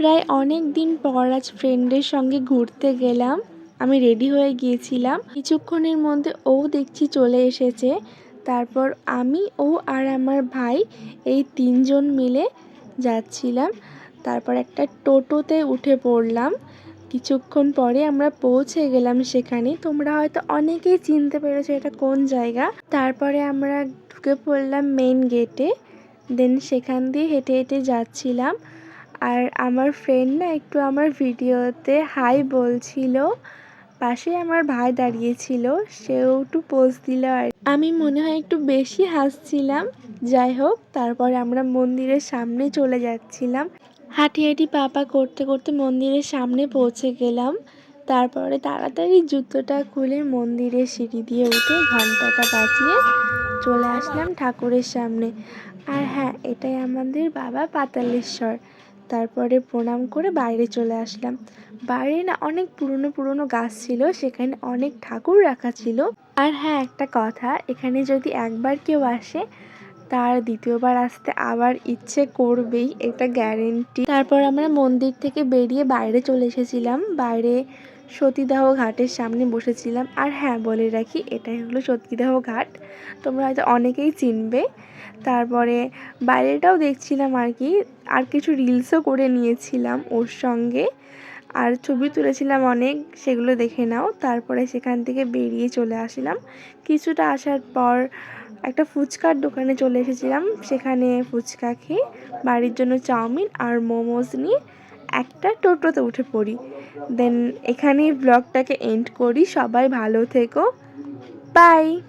প্রায় অনেক দিন পর আজ ফ্রেন্ডের সঙ্গে ঘুরতে গেলাম। আমি রেডি হয়ে গিয়েছিলাম, কিছুক্ষণের মধ্যে ও দেখছি চলে এসেছে। তারপর আমি, ও আর আমার ভাই এই তিনজন মিলে যাচ্ছিলাম। তারপর একটা টোটোতে উঠে পড়লাম। কিছুক্ষণ পরে আমরা পৌঁছে গেলাম সেখানে। তোমরা হয়তো অনেকেই চিনতে পেরেছো এটা কোন জায়গা। তারপরে আমরা ঢুকে পড়লাম মেইন গেটে। দেন সেখান দিয়ে হেঁটে হেঁটে যাচ্ছিলাম। আর আমার ফ্রেন্ড না একটু আমার ভিডিওতে হাই বলছিল, পাশে আমার ভাই দাঁড়িয়েছিল, সেও একটু পোজ দিল। আর আমি মনে হয় একটু বেশি হাসছিলাম। যাই হোক, তারপরে আমরা মন্দিরের সামনে চলে যাচ্ছিলাম। হাঁটি হাঁটি পা করতে করতে মন্দিরের সামনে পৌঁছে গেলাম। তারপরে তাড়াতাড়ি জুতোটা খুলে মন্দিরের সিঁড়ি দিয়ে উঠে ঘন্টাটা বাজিয়ে চলে আসলাম ঠাকুরের সামনে। আর হ্যাঁ, এটাই আমাদের বাবা পাতালেশ্বর। তারপরে প্রণাম করে বাইরে চলে আসলাম। বাইরে না অনেক পুরনো পুরনো গাছ ছিল, সেখানে অনেক ঠাকুর রাখা ছিল। আর হ্যাঁ, একটা কথা, এখানে যদি একবার কেউ আসে তার দ্বিতীয়বার আসতে আবার ইচ্ছে করবেই, এটা গ্যারেন্টি। তারপর আমরা মন্দির থেকে বেরিয়ে বাইরে চলে এসেছিলাম। বাইরে সতীদাহ ঘাটের সামনে বসেছিলাম। আর হ্যাঁ, বলে রাখি, এটাই হলো সতীদাহ ঘাট, তোমরা হয়তো অনেকেই চিনবে। তারপরে বাইরেটাও দেখছিলাম আর কি, আর কিছু রিলসও করে নিয়েছিলাম ওর সঙ্গে, আর ছবি তুলেছিলাম অনেক, সেগুলো দেখে নাও। তারপরে সেখান থেকে বেরিয়ে চলে আসলাম। কিছুটা আসার পর একটা ফুচকার দোকানে চলে এসেছিলাম। সেখানে ফুচকা খেয়ে বাড়ির জন্য চাউমিন আর মোমোজ নিয়ে একটা টোটোতে উঠে পড়ি। দেন এখানেই ব্লগটাকে এন্ড করি। সবাই ভালো থেকো, বাই।